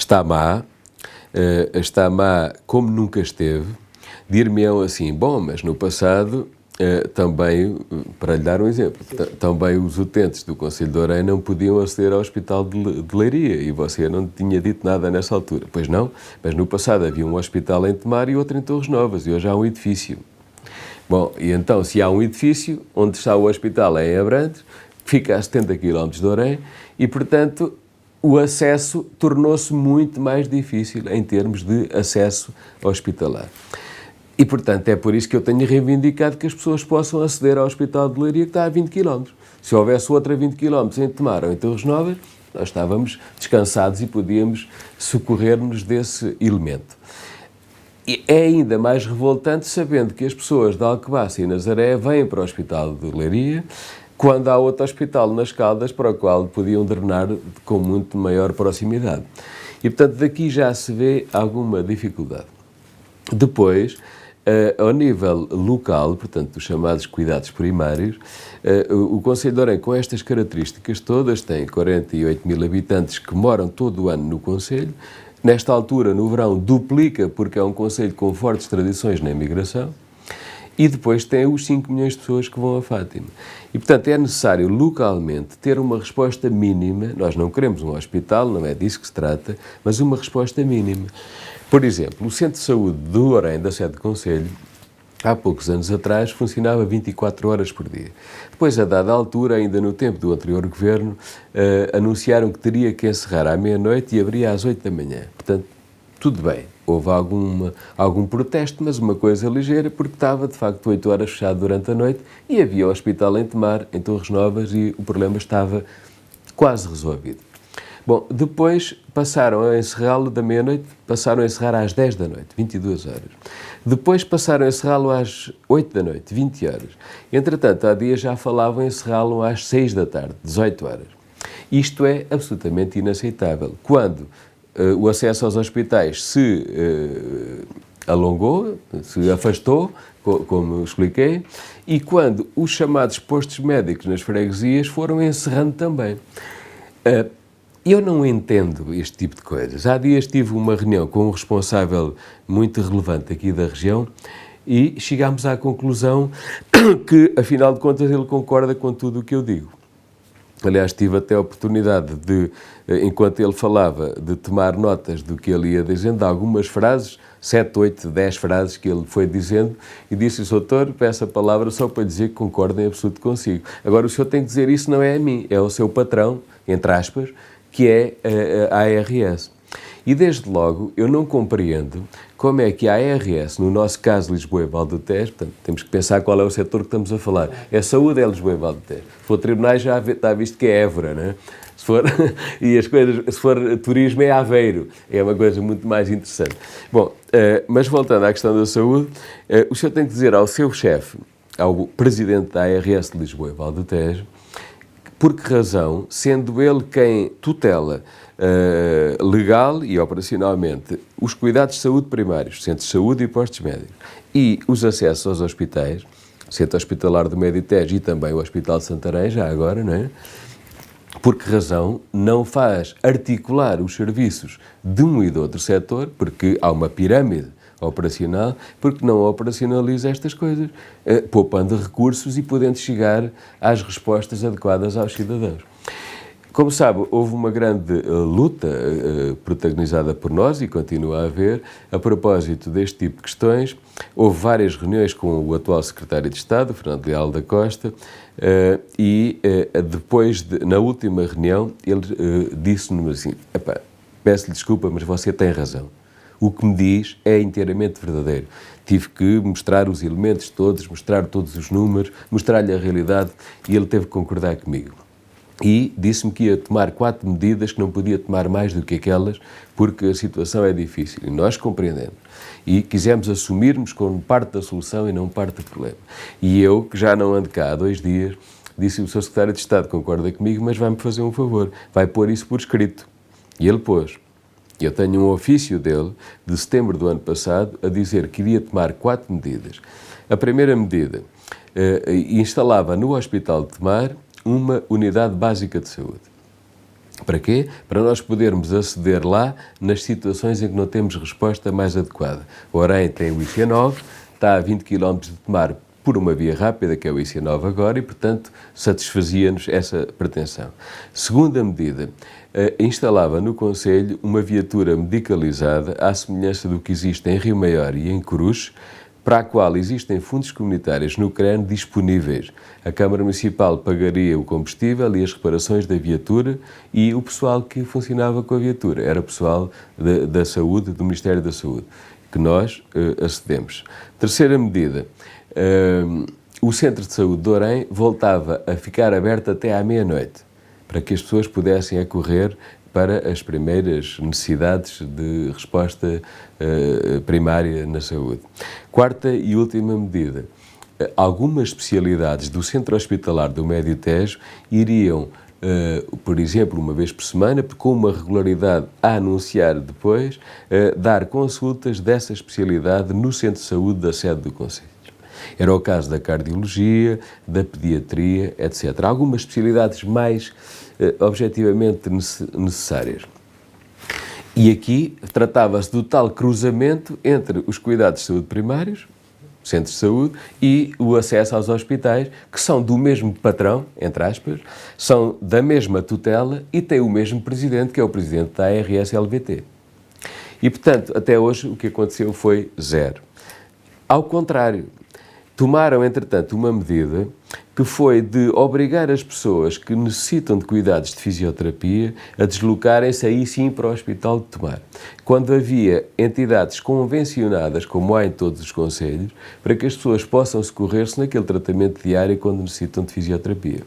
está má como nunca esteve. Dir-me-ão assim, bom, mas no passado também, para lhe dar um exemplo, também os utentes do Concelho de Orem não podiam aceder ao Hospital de Leiria e você não tinha dito nada nessa altura. Pois não, mas no passado havia um hospital em Tomar e outro em Torres Novas e hoje há um edifício. Bom, e então se há um edifício onde está o hospital é em Abrantes, fica a 70 km de Orem e, portanto, o acesso tornou-se muito mais difícil em termos de acesso hospitalar. E, portanto, é por isso que eu tenho reivindicado que as pessoas possam aceder ao Hospital de Leiria, que está a 20 km. Se houvesse outra 20 km em Tomar ou em Torres Novas, nós estávamos descansados e podíamos socorrer-nos desse elemento. E é ainda mais revoltante sabendo que as pessoas de Alcobaça e Nazaré vêm para o Hospital de Leiria, quando há outro hospital nas Caldas para o qual podiam drenar com muito maior proximidade. E, portanto, daqui já se vê alguma dificuldade. Depois, ao nível local, portanto, os chamados cuidados primários, o Concelho de Orem, com estas características todas, tem 48 mil habitantes que moram todo o ano no Concelho. Nesta altura, no verão, duplica, porque é um concelho com fortes tradições na imigração. E depois tem os 5 milhões de pessoas que vão a Fátima. E, portanto, é necessário localmente ter uma resposta mínima. Nós não queremos um hospital, não é disso que se trata, mas uma resposta mínima. Por exemplo, o Centro de Saúde do Orem, da sede do Concelho, há poucos anos atrás, funcionava 24 horas por dia. Depois, a dada altura, ainda no tempo do anterior governo, anunciaram que teria que encerrar à meia-noite e abria às 8 da manhã. Portanto, tudo bem. Houve algum protesto, mas uma coisa ligeira, porque estava, de facto, 8 horas fechado durante a noite e havia o hospital em Tomar, em Torres Novas, e o problema estava quase resolvido. Bom, depois passaram a encerrá-lo da meia-noite, passaram a encerrar às 10 da noite, 22 horas. Depois passaram a encerrá-lo às 8 da noite, 20 horas. Entretanto, há dias já falavam em encerrá-lo às 6 da tarde, 18 horas. Isto é absolutamente inaceitável. Quando o acesso aos hospitais se alongou, se afastou, como expliquei, e quando os chamados postos médicos nas freguesias foram encerrando também. Eu não entendo este tipo de coisas. Há dias tive uma reunião com um responsável muito relevante aqui da região e chegámos à conclusão que, afinal de contas, ele concorda com tudo o que eu digo. Aliás, tive até a oportunidade de, enquanto ele falava, de tomar notas do que ele ia dizendo, algumas frases, 7, 8, 10 frases que ele foi dizendo, e disse: doutor, peço a palavra só para dizer que concordo em absoluto consigo. Agora, o senhor tem que dizer isso não é a mim, é ao seu patrão, entre aspas, que é a ARS. E, desde logo, eu não compreendo como é que a ARS, no nosso caso Lisboa e Val do Tejo, portanto, temos que pensar qual é o setor que estamos a falar. É saúde, é Lisboa e Val do Tejo. Se for tribunais, já está visto que é Évora, não é? Se for turismo, é Aveiro. É uma coisa muito mais interessante. Bom, mas voltando à questão da saúde, o senhor tem que dizer ao seu chefe, ao presidente da ARS de Lisboa e Val do Tejo, por que razão, sendo ele quem tutela legal e operacionalmente os cuidados de saúde primários, centros de saúde e postos médicos, e os acessos aos hospitais, o Centro Hospitalar do Médio-Tejo e também o Hospital de Santarém, já agora, não é? Por que razão não faz articular os serviços de um e do outro setor, porque há uma pirâmide operacional, porque não operacionaliza estas coisas, poupando recursos e podendo chegar às respostas adequadas aos cidadãos. Como sabe, houve uma grande luta protagonizada por nós e continua a haver a propósito deste tipo de questões. Houve várias reuniões com o atual secretário de Estado, Fernando Leal da Costa, e depois, na última reunião, ele disse-me assim: peço-lhe desculpa, mas você tem razão. O que me diz é inteiramente verdadeiro. Tive que mostrar os elementos todos, mostrar todos os números, mostrar-lhe a realidade e ele teve que concordar comigo. E disse-me que ia tomar 4 medidas, que não podia tomar mais do que aquelas, porque a situação é difícil. E nós compreendemos. E quisemos assumirmos como parte da solução e não parte do problema. E eu, que já não ando cá há 2 dias, disse: o Sr. Secretário de Estado concorda comigo, mas vai-me fazer um favor, vai pôr isso por escrito. E ele pôs. Eu tenho um ofício dele, de setembro do ano passado, a dizer que iria tomar 4 medidas. A primeira medida, instalava no Hospital de Tomar uma unidade básica de saúde. Para quê? Para nós podermos aceder lá nas situações em que não temos resposta mais adequada. Orem tem o IC9, está a 20 km de Tomar por uma via rápida, que é o IC9 agora, e, portanto, satisfazia-nos essa pretensão. Segunda medida, instalava no Conselho uma viatura medicalizada, à semelhança do que existe em Rio Maior e em Cruz, para a qual existem fundos comunitários no CREN disponíveis. A Câmara Municipal pagaria o combustível e as reparações da viatura, e o pessoal que funcionava com a viatura era o pessoal da Saúde, do Ministério da Saúde, que nós acedemos. Terceira medida, o Centro de Saúde de Orem voltava a ficar aberto até à meia-noite, para que as pessoas pudessem acorrer para as primeiras necessidades de resposta primária na saúde. Quarta e última medida, algumas especialidades do Centro Hospitalar do Médio Tejo iriam, por exemplo, uma vez por semana, com uma regularidade a anunciar depois, dar consultas dessa especialidade no Centro de Saúde da sede do Conselho. Era o caso da cardiologia, da pediatria, etc. Algumas especialidades mais objetivamente necessárias. E aqui tratava-se do tal cruzamento entre os cuidados de saúde primários, centros de saúde, e o acesso aos hospitais, que são do mesmo patrão, entre aspas, são da mesma tutela e têm o mesmo presidente, que é o presidente da ARS-LBT. E, portanto, até hoje o que aconteceu foi zero. Ao contrário, tomaram, entretanto, uma medida que foi de obrigar as pessoas que necessitam de cuidados de fisioterapia a deslocarem-se aí sim para o Hospital de Tomar, quando havia entidades convencionadas, como há em todos os concelhos, para que as pessoas possam socorrer-se naquele tratamento diário quando necessitam de fisioterapia.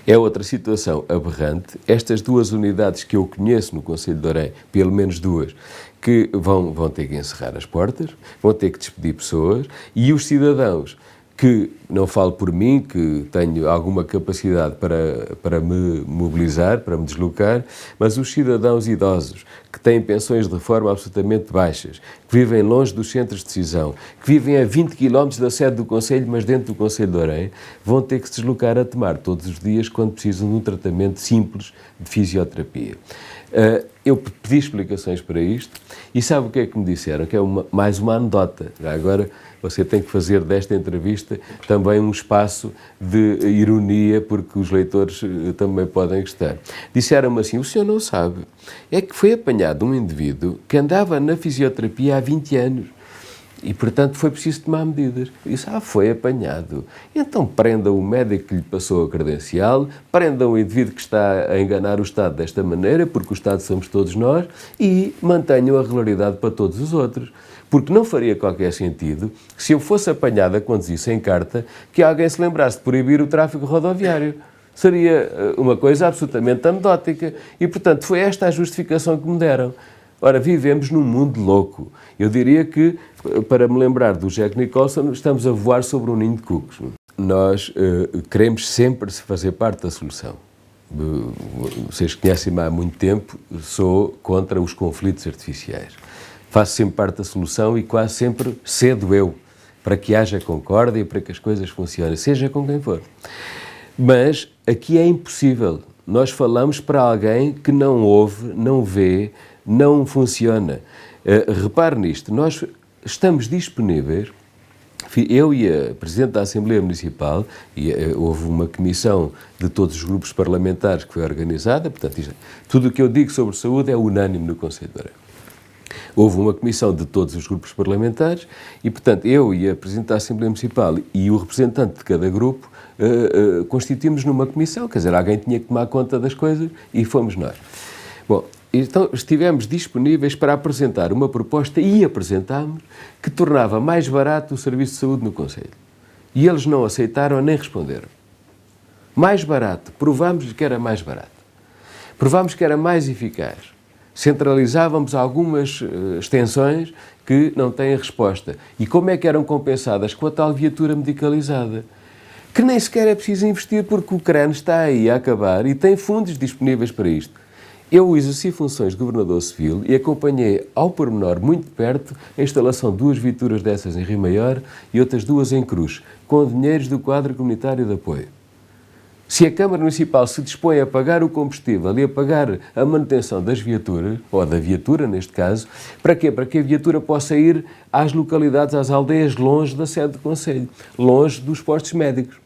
É outra situação aberrante. Estas duas unidades que eu conheço no Concelho de Orem, pelo menos duas, que vão ter que encerrar as portas, vão ter que despedir pessoas, e os cidadãos, que não falo por mim, que tenho alguma capacidade para me mobilizar, para me deslocar, mas os cidadãos idosos, que têm pensões de reforma absolutamente baixas, que vivem longe dos centros de decisão, que vivem a 20 km da sede do Concelho, mas dentro do Concelho de Orem, vão ter que se deslocar a Tomar todos os dias quando precisam de um tratamento simples de fisioterapia. Eu pedi explicações para isto e sabe o que é que me disseram? Que é mais uma anedota. Já agora você tem que fazer desta entrevista também um espaço de ironia, porque os leitores também podem gostar. Disseram-me assim: o senhor não sabe, é que foi apanhado um indivíduo que andava na fisioterapia há 20 anos. E, portanto, foi preciso tomar medidas. Eu disse: foi apanhado. Então prendam o médico que lhe passou a credencial, prendam o indivíduo que está a enganar o Estado desta maneira, porque o Estado somos todos nós, e mantenham a regularidade para todos os outros. Porque não faria qualquer sentido, se eu fosse apanhado a conduzir sem carta, que alguém se lembrasse de proibir o tráfego rodoviário. Seria uma coisa absolutamente anedótica. E, portanto, foi esta a justificação que me deram. Ora, vivemos num mundo louco. Eu diria que, para me lembrar do Jack Nicholson, estamos a voar sobre um ninho de cucos. Nós queremos sempre fazer parte da solução. Vocês conhecem-me há muito tempo, sou contra os conflitos artificiais. Faço sempre parte da solução e quase sempre cedo eu, para que haja concórdia e para que as coisas funcionem, seja com quem for. Mas aqui é impossível. Nós falamos para alguém que não ouve, não vê, não funciona. Repare nisto, nós estamos disponíveis, eu e a Presidente da Assembleia Municipal, e houve uma comissão de todos os grupos parlamentares que foi organizada, portanto, tudo o que eu digo sobre saúde é unânime no Conselho de Orem. Houve uma comissão de todos os grupos parlamentares e, portanto, eu e a Presidente da Assembleia Municipal e o representante de cada grupo constituímos numa comissão, quer dizer, alguém tinha que tomar conta das coisas e fomos nós. Bom, então estivemos disponíveis para apresentar uma proposta e apresentámos que tornava mais barato o serviço de saúde no Concelho. E eles não aceitaram nem responderam. Mais barato, provámos que era mais barato. Provámos que era mais eficaz. Centralizávamos algumas extensões que não têm resposta. E como é que eram compensadas? Com a tal viatura medicalizada, que nem sequer é preciso investir porque o CREN está aí a acabar e tem fundos disponíveis para isto. Eu exerci funções de governador civil e acompanhei ao pormenor, muito de perto, a instalação de 2 viaturas dessas em Rio Maior e outras 2 em Cruz, com dinheiros do quadro comunitário de apoio. Se a Câmara Municipal se dispõe a pagar o combustível e a pagar a manutenção das viaturas, ou da viatura neste caso, para quê? Para que a viatura possa ir às localidades, às aldeias longe da sede do Conselho, longe dos postos médicos.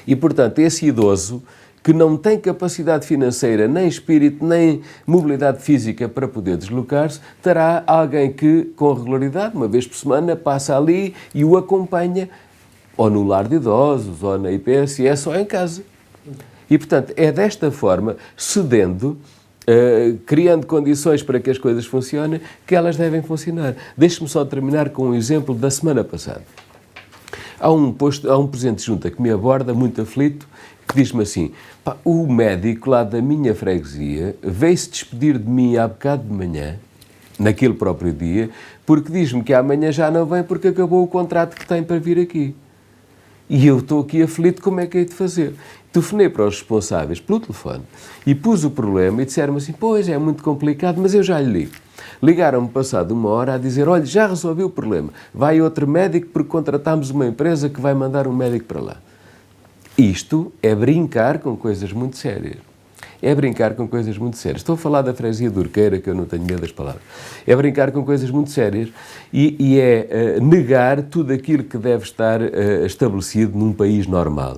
E, portanto, esse idoso que não tem capacidade financeira, nem espírito, nem mobilidade física para poder deslocar-se, terá alguém que, com regularidade, uma vez por semana, passa ali e o acompanha, ou no lar de idosos, ou na IPSS, ou em casa. E, portanto, é desta forma, cedendo, criando condições para que as coisas funcionem, que elas devem funcionar. Deixe-me só terminar com um exemplo da semana passada. Há um presidente de junta que me aborda, muito aflito, que diz-me assim: o médico lá da minha freguesia veio-se despedir de mim há bocado de manhã, naquele próprio dia, porque diz-me que amanhã já não vem porque acabou o contrato que tem para vir aqui. E eu estou aqui aflito, como é que hei de fazer? Telefonei para os responsáveis pelo telefone e pus o problema e disseram-me assim: pois, é muito complicado, mas eu já lhe ligo. Ligaram-me passado uma hora a dizer: olha, já resolvi o problema, vai outro médico porque contratámos uma empresa que vai mandar um médico para lá. Isto é brincar com coisas muito sérias. É brincar com coisas muito sérias. Estou a falar da freguesia de Urqueira, que eu não tenho medo das palavras. É brincar com coisas muito sérias e é negar tudo aquilo que deve estar estabelecido num país normal.